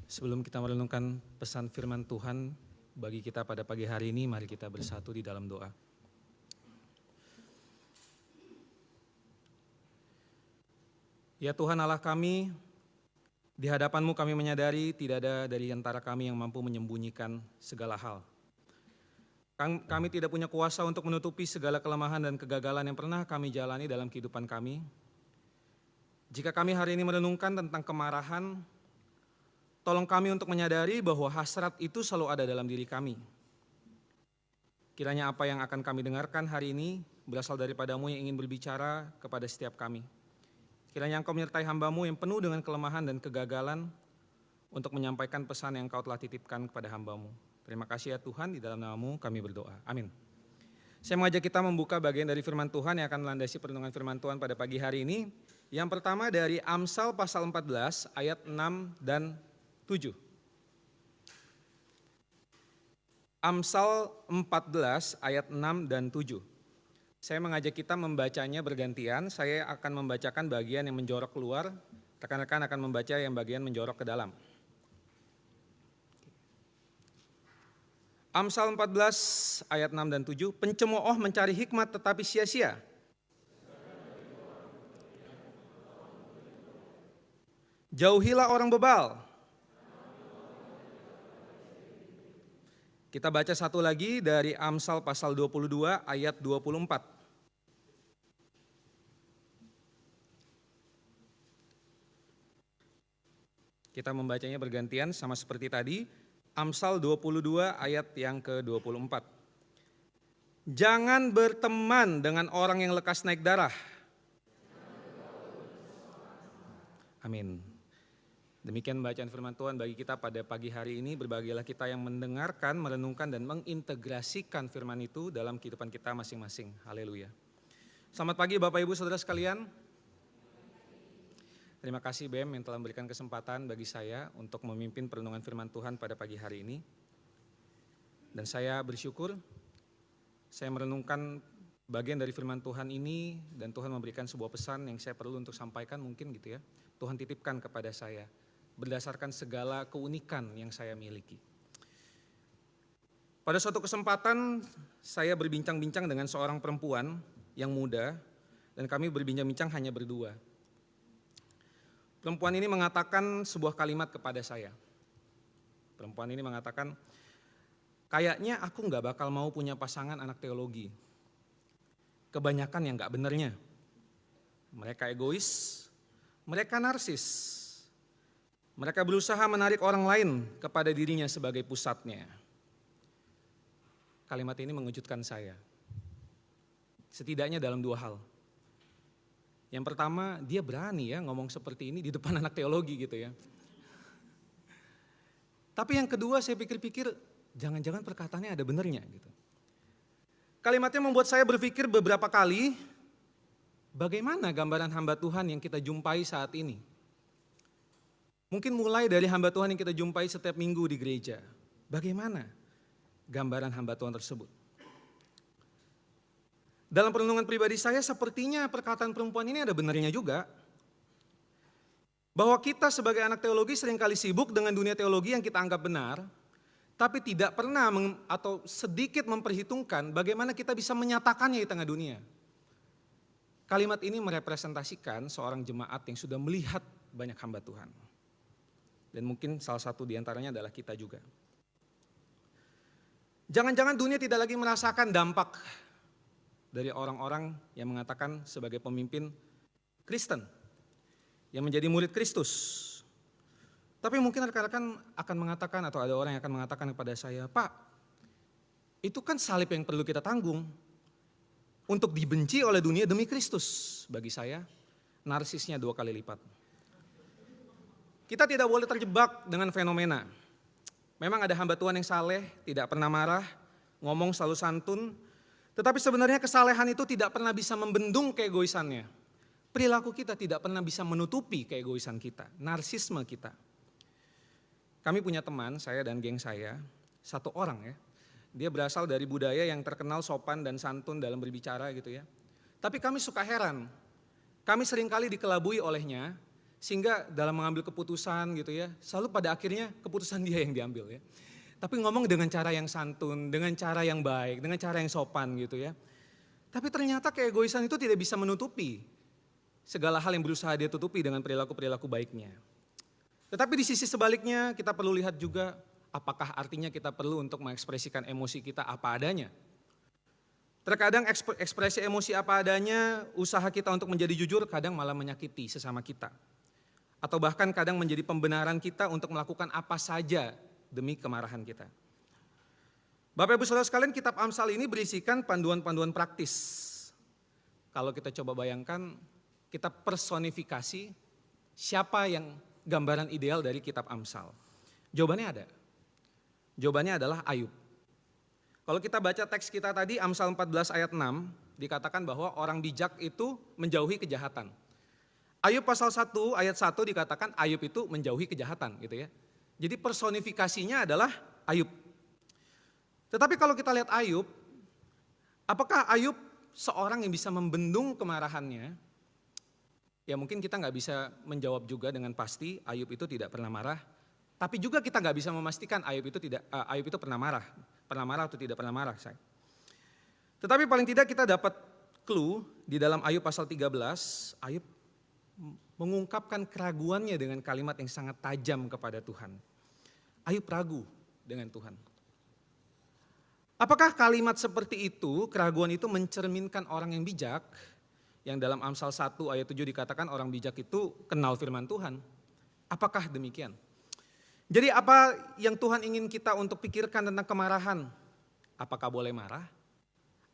Sebelum kita merenungkan pesan firman Tuhan bagi kita pada pagi hari ini, mari kita bersatu di dalam doa. Ya Tuhan Allah kami, di hadapan-Mu kami menyadari tidak ada dari antara kami yang mampu menyembunyikan segala hal. Kami tidak punya kuasa untuk menutupi segala kelemahan dan kegagalan yang pernah kami jalani dalam kehidupan kami. Jika kami hari ini merenungkan tentang kemarahan, tolong kami untuk menyadari bahwa hasrat itu selalu ada dalam diri kami. Kiranya apa yang akan kami dengarkan hari ini berasal daripada-Mu yang ingin berbicara kepada setiap kami. Kiranya Engkau menyertai hamba-Mu yang penuh dengan kelemahan dan kegagalan untuk menyampaikan pesan yang Engkau telah titipkan kepada hamba-Mu. Terima kasih ya Tuhan, di dalam nama-Mu kami berdoa. Amin. Saya mengajak kita membuka bagian dari firman Tuhan yang akan melandasi perenungan firman Tuhan pada pagi hari ini. Yang pertama dari Amsal pasal 14 ayat 6 dan 7. Amsal 14 ayat 6 dan 7. Saya mengajak kita membacanya bergantian. Saya akan membacakan bagian yang menjorok keluar, rekan-rekan akan membaca yang bagian menjorok ke dalam. Amsal 14 ayat 6 dan 7. Pencemooh mencari hikmat tetapi sia-sia. Jauhilah orang bebal. Kita baca satu lagi dari Amsal pasal 22 ayat 24. Kita membacanya bergantian sama seperti tadi. Amsal 22 ayat yang ke-24. Jangan berteman dengan orang yang lekas naik darah. Amin. Demikian bacaan firman Tuhan bagi kita pada pagi hari ini. Berbahagialah kita yang mendengarkan, merenungkan dan mengintegrasikan firman itu dalam kehidupan kita masing-masing. Haleluya. Selamat pagi Bapak Ibu Saudara sekalian. Terima kasih BEM yang telah memberikan kesempatan bagi saya untuk memimpin perenungan firman Tuhan pada pagi hari ini. Dan saya bersyukur saya merenungkan bagian dari firman Tuhan ini dan Tuhan memberikan sebuah pesan yang saya perlu untuk sampaikan mungkin gitu ya. Tuhan titipkan kepada saya berdasarkan segala keunikan yang saya miliki. Pada suatu kesempatan saya berbincang-bincang dengan seorang perempuan yang muda dan kami berbincang-bincang hanya berdua. Perempuan ini mengatakan sebuah kalimat kepada saya. Perempuan ini mengatakan, kayaknya aku gak bakal mau punya pasangan anak teologi. Kebanyakan yang gak benernya. Mereka egois, mereka narsis. Mereka berusaha menarik orang lain kepada dirinya sebagai pusatnya. Kalimat ini mengejutkan saya. Setidaknya dalam dua hal. Yang pertama, dia berani ya ngomong seperti ini di depan anak teologi gitu ya. Tapi yang kedua saya pikir-pikir, jangan-jangan perkataannya ada benernya gitu. Kalimatnya membuat saya berpikir beberapa kali, bagaimana gambaran hamba Tuhan yang kita jumpai saat ini? Mungkin mulai dari hamba Tuhan yang kita jumpai setiap minggu di gereja. Bagaimana gambaran hamba Tuhan tersebut? Dalam perenungan pribadi saya sepertinya perkataan perempuan ini ada benarnya juga. Bahwa kita sebagai anak teologi seringkali sibuk dengan dunia teologi yang kita anggap benar, tapi tidak pernah atau sedikit memperhitungkan bagaimana kita bisa menyatakannya di tengah dunia. Kalimat ini merepresentasikan seorang jemaat yang sudah melihat banyak hamba Tuhan. Dan mungkin salah satu di antaranya adalah kita juga. Jangan-jangan dunia tidak lagi merasakan dampak dari orang-orang yang mengatakan sebagai pemimpin Kristen, yang menjadi murid Kristus. Tapi mungkin rekan-rekan akan mengatakan atau ada orang yang akan mengatakan kepada saya, Pak, itu kan salib yang perlu kita tanggung untuk dibenci oleh dunia demi Kristus. Bagi saya, narsisnya 2 kali lipat. Kita tidak boleh terjebak dengan fenomena. Memang ada hamba Tuhan yang saleh, tidak pernah marah, ngomong selalu santun, tetapi sebenarnya kesalehan itu tidak pernah bisa membendung keegoisannya. Perilaku kita tidak pernah bisa menutupi keegoisan kita, narsisme kita. Kami punya teman, saya dan geng saya, satu orang ya. Dia berasal dari budaya yang terkenal sopan dan santun dalam berbicara gitu ya. Tapi kami suka heran, kami seringkali dikelabui olehnya Sehingga dalam mengambil keputusan gitu ya, selalu pada akhirnya keputusan dia yang diambil ya. Tapi ngomong dengan cara yang santun, dengan cara yang baik, dengan cara yang sopan gitu ya. Tapi ternyata keegoisan itu tidak bisa menutupi segala hal yang berusaha dia tutupi dengan perilaku-perilaku baiknya. Tetapi di sisi sebaliknya kita perlu lihat juga apakah artinya kita perlu untuk mengekspresikan emosi kita apa adanya. Terkadang ekspresi emosi apa adanya, usaha kita untuk menjadi jujur kadang malah menyakiti sesama kita. Atau bahkan kadang menjadi pembenaran kita untuk melakukan apa saja demi kemarahan kita. Bapak Ibu Saudara sekalian, kitab Amsal ini berisikan panduan-panduan praktis. Kalau kita coba bayangkan, kita personifikasi siapa yang gambaran ideal dari kitab Amsal. Jawabannya ada. Jawabannya adalah Ayub. Kalau kita baca teks kita tadi Amsal 14 ayat 6, dikatakan bahwa orang bijak itu menjauhi kejahatan. Ayub pasal 1 ayat 1 dikatakan Ayub itu menjauhi kejahatan gitu ya. Jadi personifikasinya adalah Ayub. Tetapi kalau kita lihat Ayub, apakah Ayub seorang yang bisa membendung kemarahannya? Ya mungkin kita nggak bisa menjawab juga dengan pasti Ayub itu tidak pernah marah. Tapi juga kita nggak bisa memastikan Ayub itu pernah marah atau tidak pernah marah. Tetapi paling tidak kita dapat clue di dalam Ayub pasal 13, Ayub mengungkapkan keraguannya dengan kalimat yang sangat tajam kepada Tuhan. Ayub ragu dengan Tuhan. Apakah kalimat seperti itu, keraguan itu mencerminkan orang yang bijak? Yang dalam Amsal 1 ayat 7 dikatakan orang bijak itu kenal firman Tuhan. Apakah demikian? Jadi apa yang Tuhan ingin kita untuk pikirkan tentang kemarahan? Apakah boleh marah?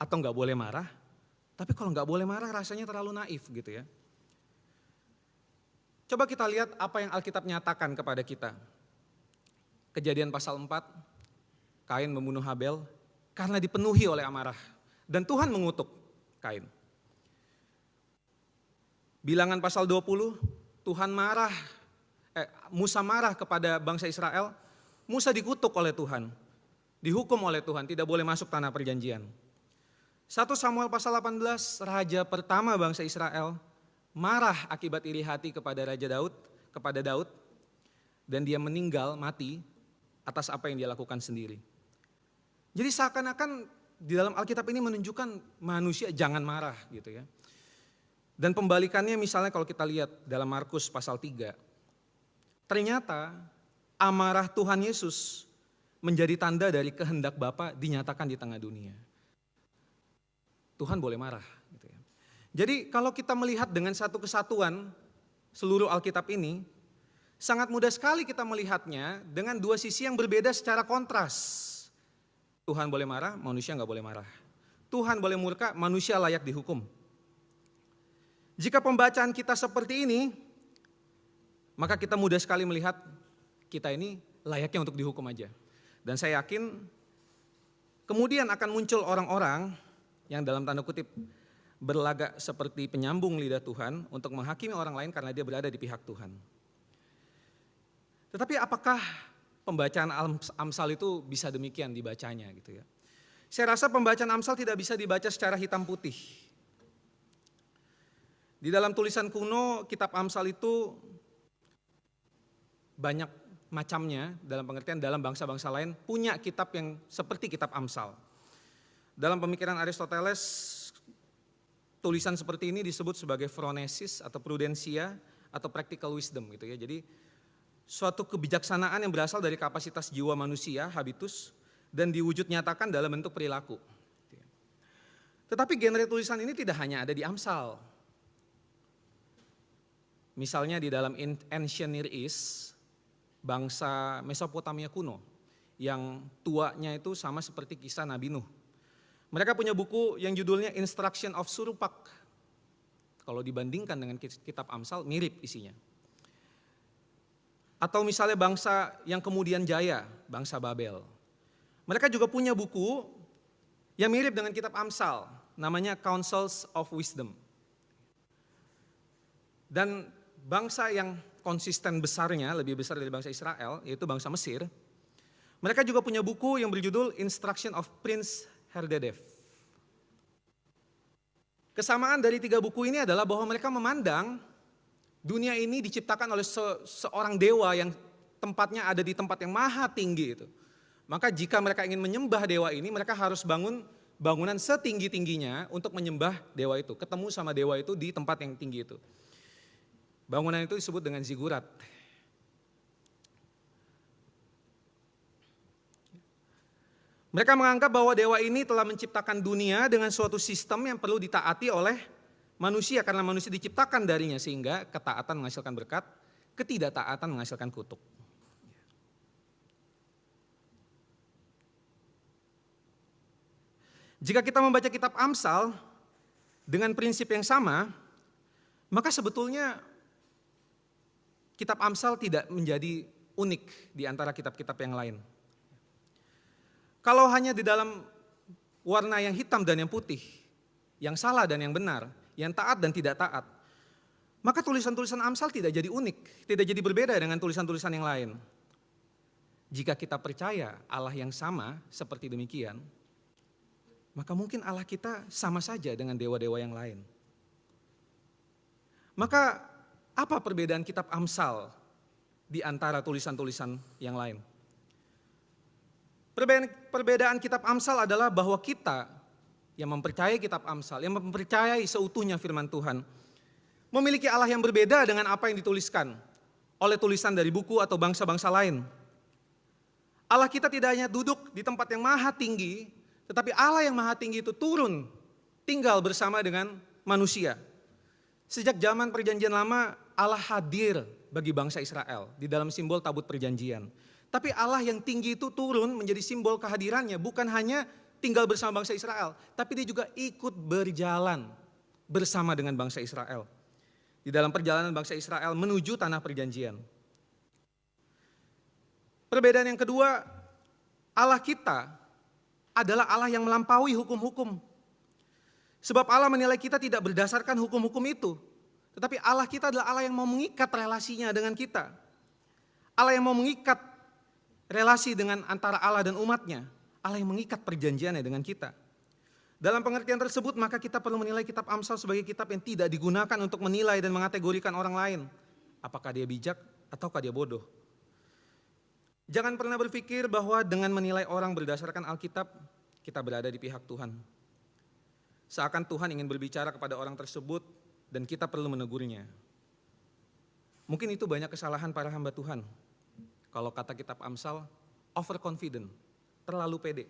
Atau enggak boleh marah? Tapi kalau enggak boleh marah rasanya terlalu naif gitu ya. Coba kita lihat apa yang Alkitab nyatakan kepada kita. Kejadian pasal 4, Kain membunuh Habel karena dipenuhi oleh amarah. Dan Tuhan mengutuk Kain. Bilangan pasal 20, Musa marah kepada bangsa Israel. Musa dikutuk oleh Tuhan, dihukum oleh Tuhan, tidak boleh masuk tanah perjanjian. 1 Samuel pasal 18, raja pertama bangsa Israel marah akibat iri hati kepada Daud, dan dia meninggal mati atas apa yang dia lakukan sendiri. Jadi seakan-akan di dalam Alkitab ini menunjukkan manusia jangan marah gitu ya. Dan pembalikannya misalnya kalau kita lihat dalam Markus pasal 3. Ternyata amarah Tuhan Yesus menjadi tanda dari kehendak Bapa dinyatakan di tengah dunia. Tuhan boleh marah gitu ya. Jadi kalau kita melihat dengan satu kesatuan seluruh Alkitab ini, sangat mudah sekali kita melihatnya dengan dua sisi yang berbeda secara kontras. Tuhan boleh marah, manusia nggak boleh marah. Tuhan boleh murka, manusia layak dihukum. Jika pembacaan kita seperti ini, maka kita mudah sekali melihat kita ini layaknya untuk dihukum aja. Dan saya yakin kemudian akan muncul orang-orang yang dalam tanda kutip berlagak seperti penyambung lidah Tuhan untuk menghakimi orang lain karena dia berada di pihak Tuhan. Tetapi apakah pembacaan Amsal itu bisa demikian dibacanya gitu ya? Saya rasa pembacaan Amsal tidak bisa dibaca secara hitam putih. Di dalam tulisan kuno, kitab Amsal itu banyak macamnya dalam pengertian dalam bangsa-bangsa lain punya kitab yang seperti kitab Amsal. Dalam pemikiran Aristoteles, tulisan seperti ini disebut sebagai phronesis atau prudensia atau practical wisdom gitu ya. Jadi suatu kebijaksanaan yang berasal dari kapasitas jiwa manusia, habitus, dan diwujud nyatakan dalam bentuk perilaku. Tetapi genre tulisan ini tidak hanya ada di Amsal. Misalnya di dalam Ancient Near East, bangsa Mesopotamia kuno, yang tuanya itu sama seperti kisah Nabi Nuh. Mereka punya buku yang judulnya Instruction of Surupak. Kalau dibandingkan dengan kitab Amsal, mirip isinya. Atau misalnya bangsa yang kemudian jaya, bangsa Babel. Mereka juga punya buku yang mirip dengan kitab Amsal, namanya Counsels of Wisdom. Dan bangsa yang konsisten besarnya, lebih besar dari bangsa Israel, yaitu bangsa Mesir, mereka juga punya buku yang berjudul Instruction of Prince Herdedev. Kesamaan dari tiga buku ini adalah bahwa mereka memandang Dunia ini diciptakan oleh seorang dewa yang tempatnya ada di tempat yang maha tinggi itu. Maka jika mereka ingin menyembah dewa ini, mereka harus bangun bangunan setinggi-tingginya untuk menyembah dewa itu. Ketemu sama dewa itu di tempat yang tinggi itu. Bangunan itu disebut dengan zigurat. Mereka menganggap bahwa dewa ini telah menciptakan dunia dengan suatu sistem yang perlu ditaati oleh manusia karena manusia diciptakan darinya, sehingga ketaatan menghasilkan berkat, ketidaktaatan menghasilkan kutuk. Jika kita membaca kitab Amsal dengan prinsip yang sama, maka sebetulnya kitab Amsal tidak menjadi unik di antara kitab-kitab yang lain. Kalau hanya di dalam warna yang hitam dan yang putih, yang salah dan yang benar, yang taat dan tidak taat, maka tulisan-tulisan Amsal tidak jadi unik, tidak jadi berbeda dengan tulisan-tulisan yang lain. Jika kita percaya Allah yang sama seperti demikian, maka mungkin Allah kita sama saja dengan dewa-dewa yang lain. Maka apa perbedaan kitab Amsal di antara tulisan-tulisan yang lain? Perbedaan kitab Amsal adalah bahwa kita yang mempercayai kitab Amsal, yang mempercayai seutuhnya firman Tuhan, memiliki Allah yang berbeda dengan apa yang dituliskan oleh tulisan dari buku atau bangsa-bangsa lain. Allah kita tidak hanya duduk di tempat yang maha tinggi, tetapi Allah yang maha tinggi itu turun, tinggal bersama dengan manusia. Sejak zaman perjanjian lama, Allah hadir bagi bangsa Israel di dalam simbol tabut perjanjian. Tapi Allah yang tinggi itu turun menjadi simbol kehadirannya, bukan hanya tinggal bersama bangsa Israel, tapi dia juga ikut berjalan bersama dengan bangsa Israel. Di dalam perjalanan bangsa Israel menuju tanah perjanjian. Perbedaan yang kedua, Allah kita adalah Allah yang melampaui hukum-hukum. Sebab Allah menilai kita tidak berdasarkan hukum-hukum itu, tetapi Allah kita adalah Allah yang mau mengikat relasinya dengan kita. Allah yang mau mengikat relasi dengan antara Allah dan umatnya. Allah yang mengikat perjanjiannya dengan kita. Dalam pengertian tersebut maka kita perlu menilai kitab Amsal sebagai kitab yang tidak digunakan untuk menilai dan mengategorikan orang lain. Apakah dia bijak ataukah dia bodoh. Jangan pernah berpikir bahwa dengan menilai orang berdasarkan Alkitab, kita berada di pihak Tuhan. Seakan Tuhan ingin berbicara kepada orang tersebut dan kita perlu menegurnya. Mungkin itu banyak kesalahan para hamba Tuhan. Kalau kata kitab Amsal, overconfident, terlalu pede.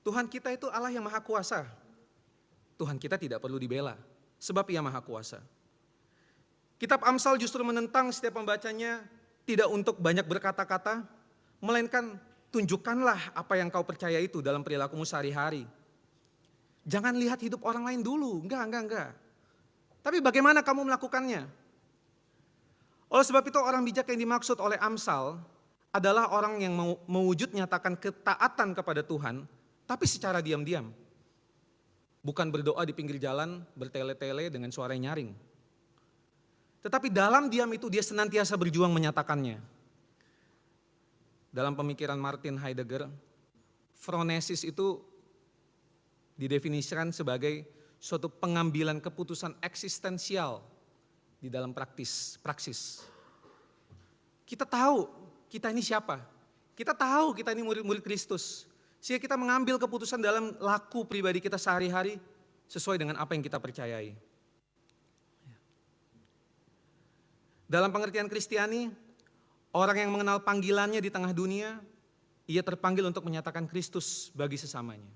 Tuhan kita itu Allah yang maha kuasa. Tuhan kita tidak perlu dibela, sebab Ia maha kuasa. Kitab Amsal justru menentang setiap pembacanya tidak untuk banyak berkata-kata, melainkan tunjukkanlah apa yang kau percaya itu dalam perilakumu sehari-hari. Jangan lihat hidup orang lain dulu, enggak. Tapi bagaimana kamu melakukannya? Oleh sebab itu orang bijak yang dimaksud oleh Amsal adalah orang yang mewujud nyatakan ketaatan kepada Tuhan, tapi secara diam-diam. Bukan berdoa di pinggir jalan, bertele-tele dengan suara yang nyaring. Tetapi dalam diam itu dia senantiasa berjuang menyatakannya. Dalam pemikiran Martin Heidegger, phronesis itu didefinisikan sebagai suatu pengambilan keputusan eksistensial di dalam praksis. Kita tahu kita ini siapa. Kita tahu kita ini murid-murid Kristus. Sehingga kita mengambil keputusan dalam laku pribadi kita sehari-hari sesuai dengan apa yang kita percayai. Dalam pengertian Kristiani, orang yang mengenal panggilannya di tengah dunia, ia terpanggil untuk menyatakan Kristus bagi sesamanya.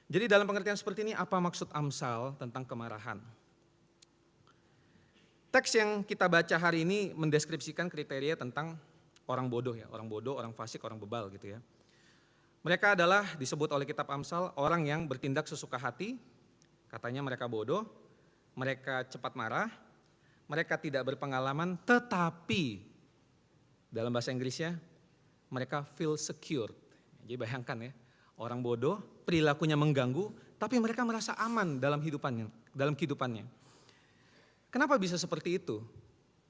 Jadi dalam pengertian seperti ini, apa maksud Amsal tentang kemarahan? Teks yang kita baca hari ini mendeskripsikan kriteria tentang orang bodoh ya, orang bodoh, orang fasik, orang bebal gitu ya. Mereka adalah disebut oleh kitab Amsal orang yang bertindak sesuka hati, katanya mereka bodoh, mereka cepat marah, mereka tidak berpengalaman, tetapi dalam bahasa Inggrisnya mereka feel secure. Jadi bayangkan ya, orang bodoh, perilakunya mengganggu, tapi mereka merasa aman dalam kehidupannya. Kenapa bisa seperti itu?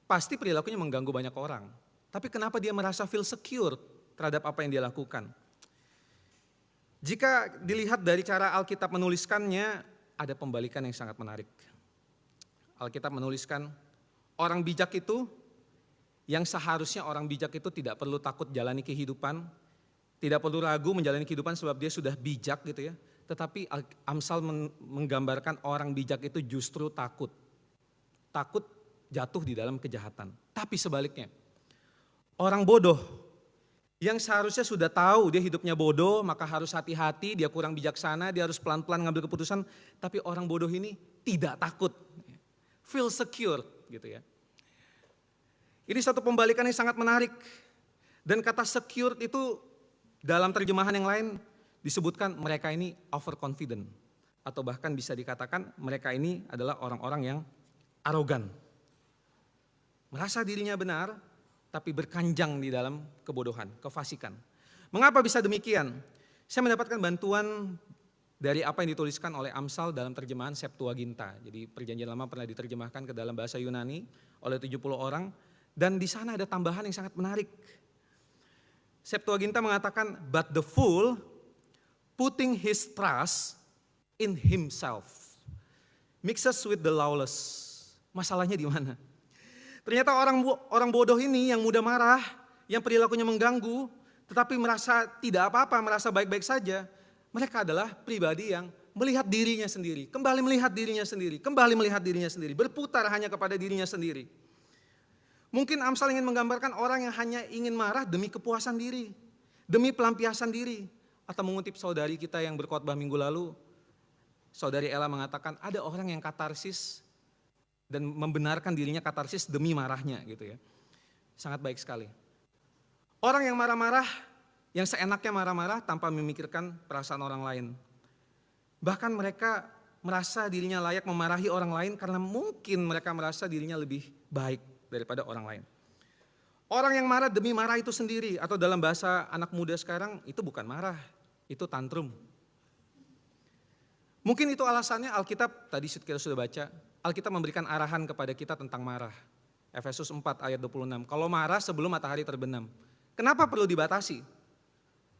Pasti perilakunya mengganggu banyak orang. Tapi kenapa dia merasa feel secure terhadap apa yang dia lakukan? Jika dilihat dari cara Alkitab menuliskannya, ada pembalikan yang sangat menarik. Alkitab menuliskan, Orang bijak itu, yang seharusnya orang bijak itu tidak perlu takut jalani kehidupan, tidak perlu ragu menjalani kehidupan sebab dia sudah bijak gitu ya. Tetapi Amsal menggambarkan orang bijak itu justru takut. Takut jatuh di dalam kejahatan. Tapi sebaliknya, orang bodoh yang seharusnya sudah tahu dia hidupnya bodoh, maka harus hati-hati, dia kurang bijaksana, dia harus pelan-pelan ngambil keputusan. Tapi orang bodoh ini tidak takut, feel secure gitu ya. Ini satu pembalikan yang sangat menarik. Dan kata secure itu dalam terjemahan yang lain disebutkan mereka ini overconfident. Atau bahkan bisa dikatakan mereka ini adalah orang-orang yang arogan. Merasa dirinya benar, tapi berkanjang di dalam kebodohan, kefasikan. Mengapa bisa demikian? Saya mendapatkan bantuan dari apa yang dituliskan oleh Amsal dalam terjemahan Septuaginta. Jadi Perjanjian Lama pernah diterjemahkan ke dalam bahasa Yunani oleh 70 orang. Dan di sana ada tambahan yang sangat menarik. Septuaginta mengatakan, but the fool putting his trust in himself mixes with the lawless. Masalahnya di mana? Ternyata orang bodoh ini yang mudah marah, yang perilakunya mengganggu, tetapi merasa tidak apa-apa, merasa baik-baik saja. Mereka adalah pribadi yang melihat dirinya sendiri, kembali melihat dirinya sendiri, kembali melihat dirinya sendiri, berputar hanya kepada dirinya sendiri. Mungkin Amsal ingin menggambarkan orang yang hanya ingin marah demi kepuasan diri, demi pelampiasan diri. Atau mengutip saudari kita yang berkhotbah minggu lalu, saudari Ella mengatakan ada orang yang katarsis dan membenarkan dirinya katarsis demi marahnya gitu ya. Sangat baik sekali. Orang yang marah-marah, yang seenaknya marah-marah tanpa memikirkan perasaan orang lain. Bahkan mereka merasa dirinya layak memarahi orang lain karena mungkin mereka merasa dirinya lebih baik daripada orang lain. Orang yang marah demi marah itu sendiri, atau dalam bahasa anak muda sekarang, itu bukan marah, itu tantrum. Mungkin itu alasannya Alkitab, tadi kita sudah baca, Alkitab memberikan arahan kepada kita tentang marah. Efesus 4 ayat 26, kalau marah sebelum matahari terbenam. Kenapa perlu dibatasi?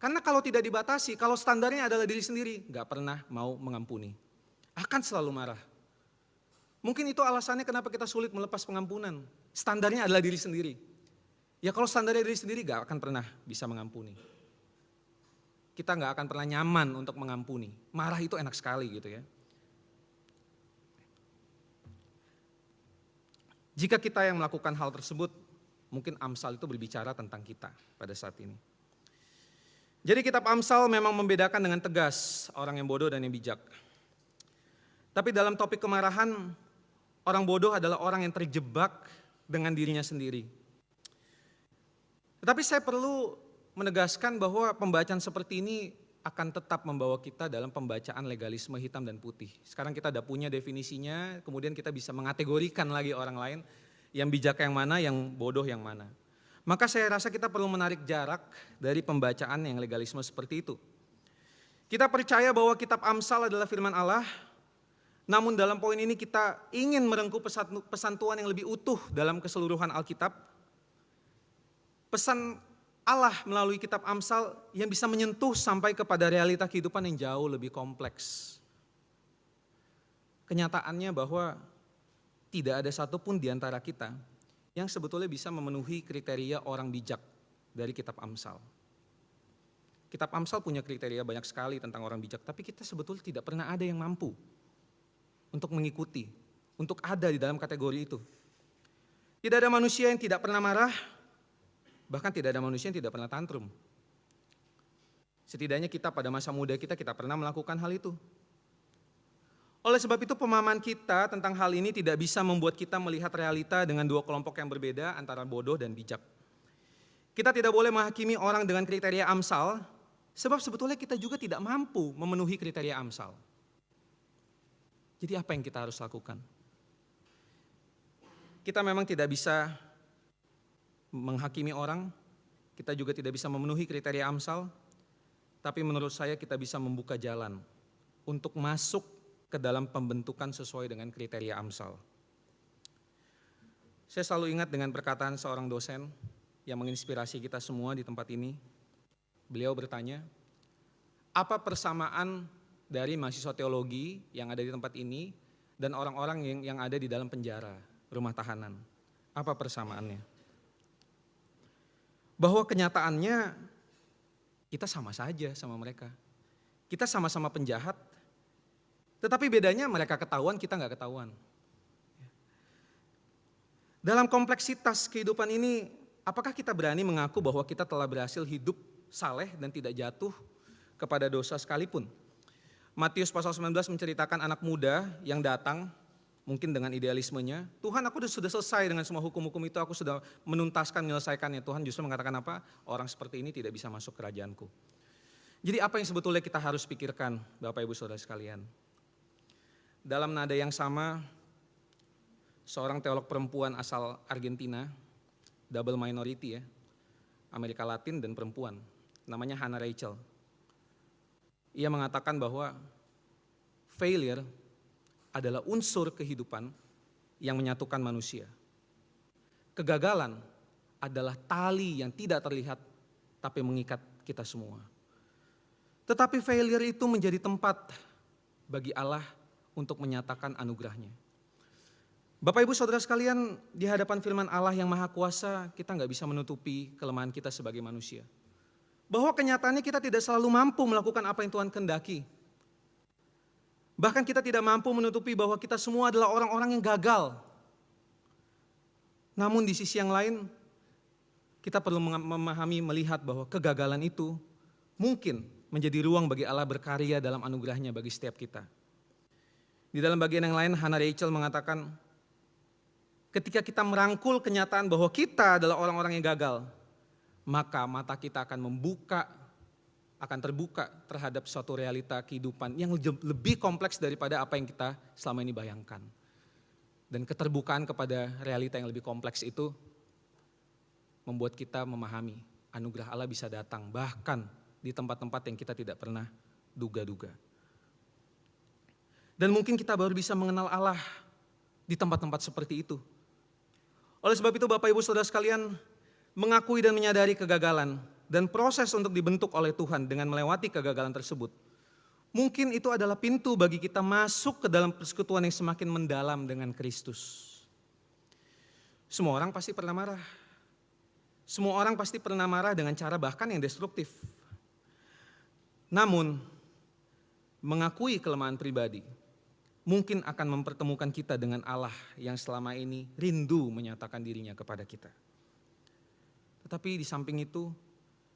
Karena kalau tidak dibatasi, kalau standarnya adalah diri sendiri, gak pernah mau mengampuni. Akan selalu marah. Mungkin itu alasannya kenapa kita sulit melepas pengampunan. Standarnya adalah diri sendiri. Ya kalau standarnya diri sendiri gak akan pernah bisa mengampuni. Kita gak akan pernah nyaman untuk mengampuni. Marah itu enak sekali gitu ya. Jika kita yang melakukan hal tersebut, mungkin Amsal itu berbicara tentang kita pada saat ini. Jadi kitab Amsal memang membedakan dengan tegas orang yang bodoh dan yang bijak. Tapi dalam topik kemarahan, orang bodoh adalah orang yang terjebak dengan dirinya sendiri. Tetapi saya perlu menegaskan bahwa pembacaan seperti ini akan tetap membawa kita dalam pembacaan legalisme hitam dan putih. Sekarang kita sudah punya definisinya, kemudian kita bisa mengategorikan lagi orang lain, yang bijak yang mana, yang bodoh yang mana. Maka saya rasa kita perlu menarik jarak dari pembacaan yang legalisme seperti itu. Kita percaya bahwa kitab Amsal adalah firman Allah, namun dalam poin ini kita ingin merengkuh pesan Tuhan yang lebih utuh dalam keseluruhan Alkitab. Pesan Allah melalui kitab Amsal yang bisa menyentuh sampai kepada realita kehidupan yang jauh lebih kompleks. Kenyataannya bahwa tidak ada satupun di antara kita yang sebetulnya bisa memenuhi kriteria orang bijak dari kitab Amsal. Kitab Amsal punya kriteria banyak sekali tentang orang bijak, tapi kita sebetulnya tidak pernah ada yang mampu untuk mengikuti, untuk ada di dalam kategori itu. Tidak ada manusia yang tidak pernah marah, bahkan tidak ada manusia yang tidak pernah tantrum. Setidaknya kita pada masa muda kita pernah melakukan hal itu. Oleh sebab itu pemahaman kita tentang hal ini tidak bisa membuat kita melihat realita dengan dua kelompok yang berbeda antara bodoh dan bijak. Kita tidak boleh menghakimi orang dengan kriteria Amsal, sebab sebetulnya kita juga tidak mampu memenuhi kriteria Amsal. Jadi apa yang kita harus lakukan? Kita memang tidak bisa menghakimi orang, kita juga tidak bisa memenuhi kriteria Amsal, tapi menurut saya kita bisa membuka jalan untuk masuk ke dalam pembentukan sesuai dengan kriteria Amsal. Saya selalu ingat dengan perkataan seorang dosen yang menginspirasi kita semua di tempat ini. Beliau bertanya, apa persamaan dari mahasiswa teologi yang ada di tempat ini dan orang-orang yang ada di dalam penjara, rumah tahanan? Apa persamaannya? Bahwa kenyataannya kita sama saja sama mereka. Kita sama-sama penjahat, tetapi bedanya mereka ketahuan, kita nggak ketahuan. Dalam kompleksitas kehidupan ini, apakah kita berani mengaku bahwa kita telah berhasil hidup saleh dan tidak jatuh kepada dosa sekalipun? Matius pasal 19 menceritakan anak muda yang datang, mungkin dengan idealismenya, Tuhan aku sudah selesai dengan semua hukum-hukum itu, aku sudah menuntaskan, menyelesaikannya. Tuhan justru mengatakan apa? Orang seperti ini tidak bisa masuk kerajaanku. Jadi apa yang sebetulnya kita harus pikirkan, Bapak Ibu Saudara sekalian? Dalam nada yang sama, seorang teolog perempuan asal Argentina, double minority ya, Amerika Latin dan perempuan, namanya Hannah Rachel. Ia mengatakan bahwa failure adalah unsur kehidupan yang menyatukan manusia. Kegagalan adalah tali yang tidak terlihat tapi mengikat kita semua. Tetapi failure itu menjadi tempat bagi Allah untuk menyatakan anugerahnya. Bapak Ibu Saudara sekalian, di hadapan firman Allah yang Maha Kuasa, kita nggak bisa menutupi kelemahan kita sebagai manusia. Bahwa kenyataannya kita tidak selalu mampu melakukan apa yang Tuhan kehendaki. Bahkan kita tidak mampu menutupi bahwa kita semua adalah orang-orang yang gagal. Namun di sisi yang lain, kita perlu memahami, melihat bahwa kegagalan itu mungkin menjadi ruang bagi Allah berkarya dalam anugerahnya bagi setiap kita. Di dalam bagian yang lain, Hannah Rachel mengatakan, ketika kita merangkul kenyataan bahwa kita adalah orang-orang yang gagal, maka mata kita akan terbuka terhadap suatu realita kehidupan yang lebih kompleks daripada apa yang kita selama ini bayangkan. Dan keterbukaan kepada realita yang lebih kompleks itu membuat kita memahami anugerah Allah bisa datang bahkan di tempat-tempat yang kita tidak pernah duga-duga. Dan mungkin kita baru bisa mengenal Allah di tempat-tempat seperti itu. Oleh sebab itu Bapak Ibu Saudara sekalian, mengakui dan menyadari kegagalan dan proses untuk dibentuk oleh Tuhan dengan melewati kegagalan tersebut, mungkin itu adalah pintu bagi kita masuk ke dalam persekutuan yang semakin mendalam dengan Kristus. Semua orang pasti pernah marah. Semua orang pasti pernah marah dengan cara bahkan yang destruktif. Namun, mengakui kelemahan pribadi mungkin akan mempertemukan kita dengan Allah yang selama ini rindu menyatakan dirinya kepada kita. Tetapi di samping itu,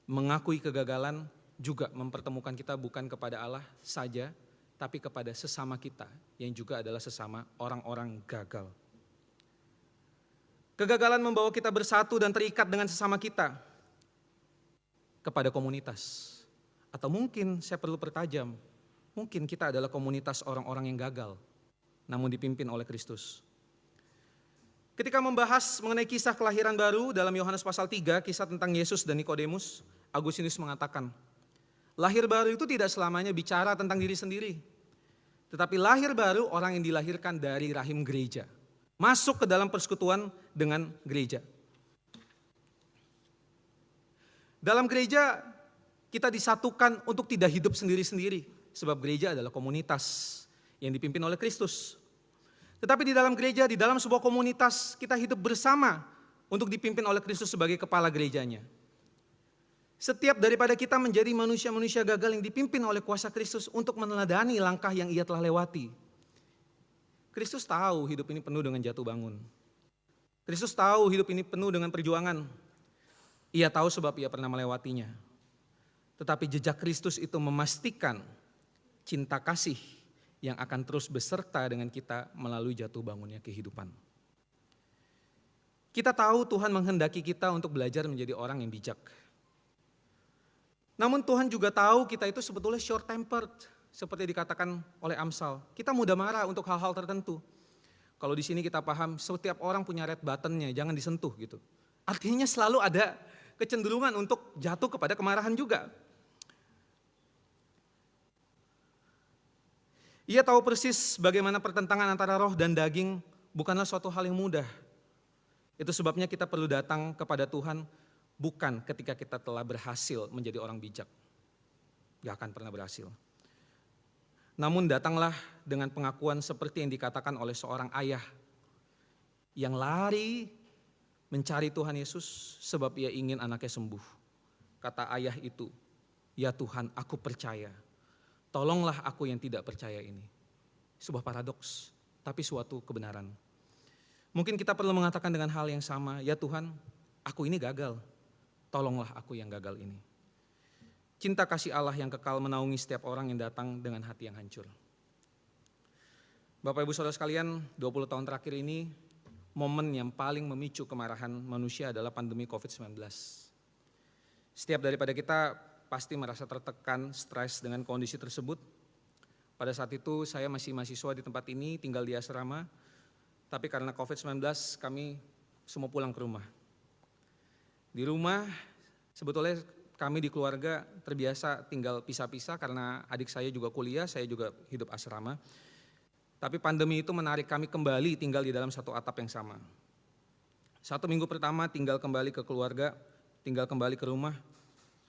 mengakui kegagalan juga mempertemukan kita bukan kepada Allah saja, tapi kepada sesama kita yang juga adalah sesama orang-orang gagal. Kegagalan membawa kita bersatu dan terikat dengan sesama kita kepada komunitas. Atau mungkin saya perlu pertajam, mungkin kita adalah komunitas orang-orang yang gagal, namun dipimpin oleh Kristus. Ketika membahas mengenai kisah kelahiran baru dalam Yohanes pasal 3, kisah tentang Yesus dan Nikodemus, Agustinus mengatakan, lahir baru itu tidak selamanya bicara tentang diri sendiri. Tetapi lahir baru orang yang dilahirkan dari rahim gereja. Masuk ke dalam persekutuan dengan gereja. Dalam gereja kita disatukan untuk tidak hidup sendiri-sendiri. Sebab gereja adalah komunitas yang dipimpin oleh Kristus. Tetapi di dalam gereja, di dalam sebuah komunitas, kita hidup bersama untuk dipimpin oleh Kristus sebagai kepala gerejanya. Setiap daripada kita menjadi manusia-manusia gagal yang dipimpin oleh kuasa Kristus untuk meneladani langkah yang ia telah lewati. Kristus tahu hidup ini penuh dengan jatuh bangun. Kristus tahu hidup ini penuh dengan perjuangan. Ia tahu sebab ia pernah melewatinya. Tetapi jejak Kristus itu memastikan cinta kasih yang akan terus beserta dengan kita melalui jatuh bangunnya kehidupan. Kita tahu Tuhan menghendaki kita untuk belajar menjadi orang yang bijak. Namun Tuhan juga tahu kita itu sebetulnya short tempered, seperti dikatakan oleh Amsal. Kita mudah marah untuk hal-hal tertentu. Kalau di sini kita paham setiap orang punya red buttonnya, jangan disentuh gitu. Artinya selalu ada kecenderungan untuk jatuh kepada kemarahan juga. Ia tahu persis bagaimana pertentangan antara roh dan daging bukanlah suatu hal yang mudah. Itu sebabnya kita perlu datang kepada Tuhan bukan ketika kita telah berhasil menjadi orang bijak. Gak akan pernah berhasil. Namun datanglah dengan pengakuan seperti yang dikatakan oleh seorang ayah yang lari mencari Tuhan Yesus sebab ia ingin anaknya sembuh. Kata ayah itu, "Ya Tuhan, aku percaya. Tolonglah aku yang tidak percaya ini." Sebuah paradoks, tapi suatu kebenaran. Mungkin kita perlu mengatakan dengan hal yang sama, "Ya Tuhan, aku ini gagal. Tolonglah aku yang gagal ini." Cinta kasih Allah yang kekal menaungi setiap orang yang datang dengan hati yang hancur. Bapak Ibu Saudara sekalian, 20 tahun terakhir ini, momen yang paling memicu kemarahan manusia adalah pandemi COVID-19. Setiap daripada kita pasti merasa tertekan, stres dengan kondisi tersebut. Pada saat itu saya masih mahasiswa di tempat ini, tinggal di asrama. Tapi karena COVID-19 kami semua pulang ke rumah. Di rumah sebetulnya kami di keluarga terbiasa tinggal pisah-pisah karena adik saya juga kuliah, saya juga hidup asrama. Tapi pandemi itu menarik kami kembali tinggal di dalam satu atap yang sama. 1 minggu pertama tinggal kembali ke keluarga, tinggal kembali ke rumah,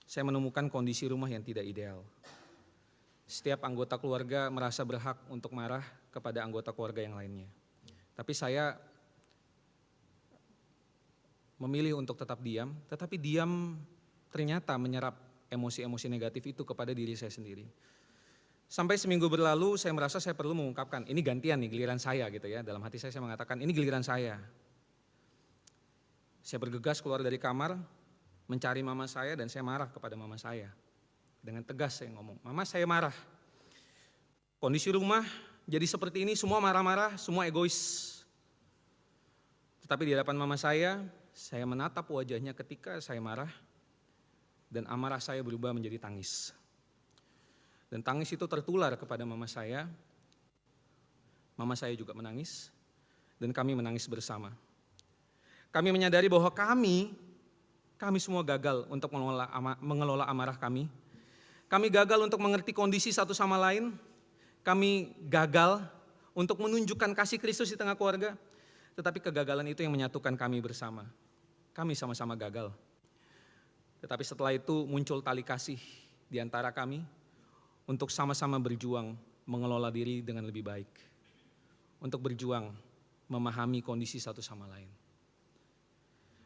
saya menemukan kondisi rumah yang tidak ideal. Setiap anggota keluarga merasa berhak untuk marah kepada anggota keluarga yang lainnya. Tapi saya memilih untuk tetap diam, tetapi diam ternyata menyerap emosi-emosi negatif itu kepada diri saya sendiri. Sampai seminggu berlalu saya merasa saya perlu mengungkapkan, ini gantian nih, giliran saya gitu ya. Dalam hati saya mengatakan, ini giliran saya. Saya bergegas keluar dari kamar, mencari mama saya dan saya marah kepada mama saya. Dengan tegas saya ngomong, "Mama, saya marah. Kondisi rumah jadi seperti ini, semua marah-marah, semua egois." Tetapi di hadapan mama saya menatap wajahnya ketika saya marah dan amarah saya berubah menjadi tangis. Dan tangis itu tertular kepada mama saya juga menangis dan kami menangis bersama. Kami menyadari bahwa kami semua gagal untuk mengelola amarah kami. Kami gagal untuk mengerti kondisi satu sama lain. Kami gagal untuk menunjukkan kasih Kristus di tengah keluarga. Tetapi kegagalan itu yang menyatukan kami bersama. Kami sama-sama gagal. Tetapi setelah itu muncul tali kasih di antara kami untuk sama-sama berjuang mengelola diri dengan lebih baik. Untuk berjuang memahami kondisi satu sama lain.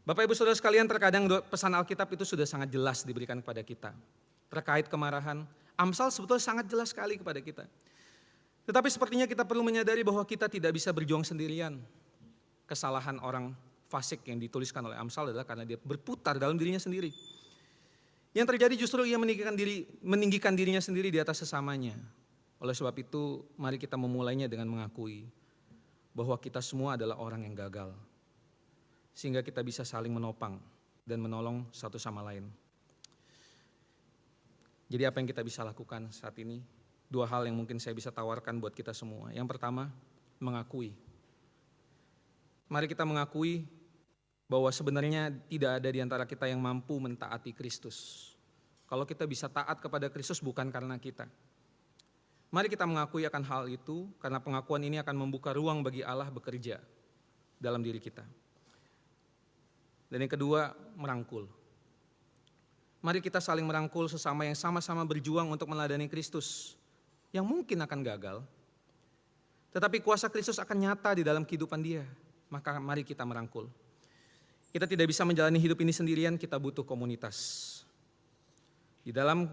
Bapak Ibu Saudara sekalian, terkadang pesan Alkitab itu sudah sangat jelas diberikan kepada kita. Terkait kemarahan, Amsal sebetulnya sangat jelas sekali kepada kita. Tetapi sepertinya kita perlu menyadari bahwa kita tidak bisa berjuang sendirian. Kesalahan orang fasik yang dituliskan oleh Amsal adalah karena dia berputar dalam dirinya sendiri. Yang terjadi justru ia meninggikan dirinya sendiri di atas sesamanya. Oleh sebab itu, mari kita memulainya dengan mengakui bahwa kita semua adalah orang yang gagal. Sehingga kita bisa saling menopang dan menolong satu sama lain. Jadi apa yang kita bisa lakukan saat ini? 2 hal yang mungkin saya bisa tawarkan buat kita semua. Yang pertama, mengakui. Mari kita mengakui bahwa sebenarnya tidak ada di antara kita yang mampu mentaati Kristus. Kalau kita bisa taat kepada Kristus bukan karena kita. Mari kita mengakui akan hal itu, karena pengakuan ini akan membuka ruang bagi Allah bekerja dalam diri kita. Dan yang kedua, merangkul. Mari kita saling merangkul sesama yang sama-sama berjuang untuk meladani Kristus, yang mungkin akan gagal. Tetapi kuasa Kristus akan nyata di dalam kehidupan dia. Maka mari kita merangkul. Kita tidak bisa menjalani hidup ini sendirian, kita butuh komunitas. Di dalam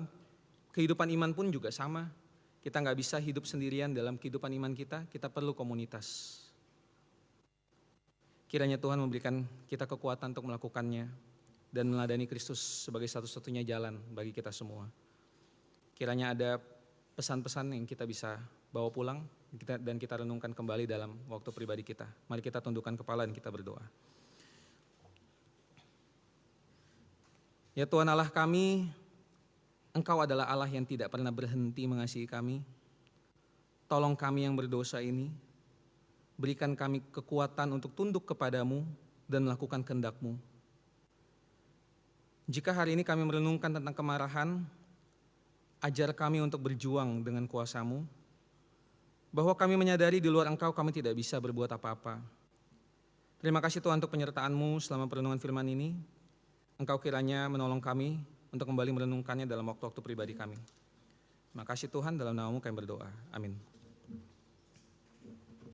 kehidupan iman pun juga sama. Kita nggak bisa hidup sendirian dalam kehidupan iman kita perlu komunitas. Kiranya Tuhan memberikan kita kekuatan untuk melakukannya dan meladani Kristus sebagai satu-satunya jalan bagi kita semua. Kiranya ada pesan-pesan yang kita bisa bawa pulang dan kita renungkan kembali dalam waktu pribadi kita. Mari kita tundukkan kepala dan kita berdoa. Ya Tuhan Allah kami, Engkau adalah Allah yang tidak pernah berhenti mengasihi kami. Tolong kami yang berdosa ini, berikan kami kekuatan untuk tunduk kepadamu dan melakukan kehendak-Mu. Jika hari ini kami merenungkan tentang kemarahan, ajar kami untuk berjuang dengan kuasa-Mu, bahwa kami menyadari di luar Engkau kami tidak bisa berbuat apa-apa. Terima kasih Tuhan untuk penyertaan-Mu selama perenungan firman ini. Engkau kiranya menolong kami untuk kembali merenungkannya dalam waktu-waktu pribadi kami. Terima kasih Tuhan, dalam nama-Mu kami berdoa. Amin.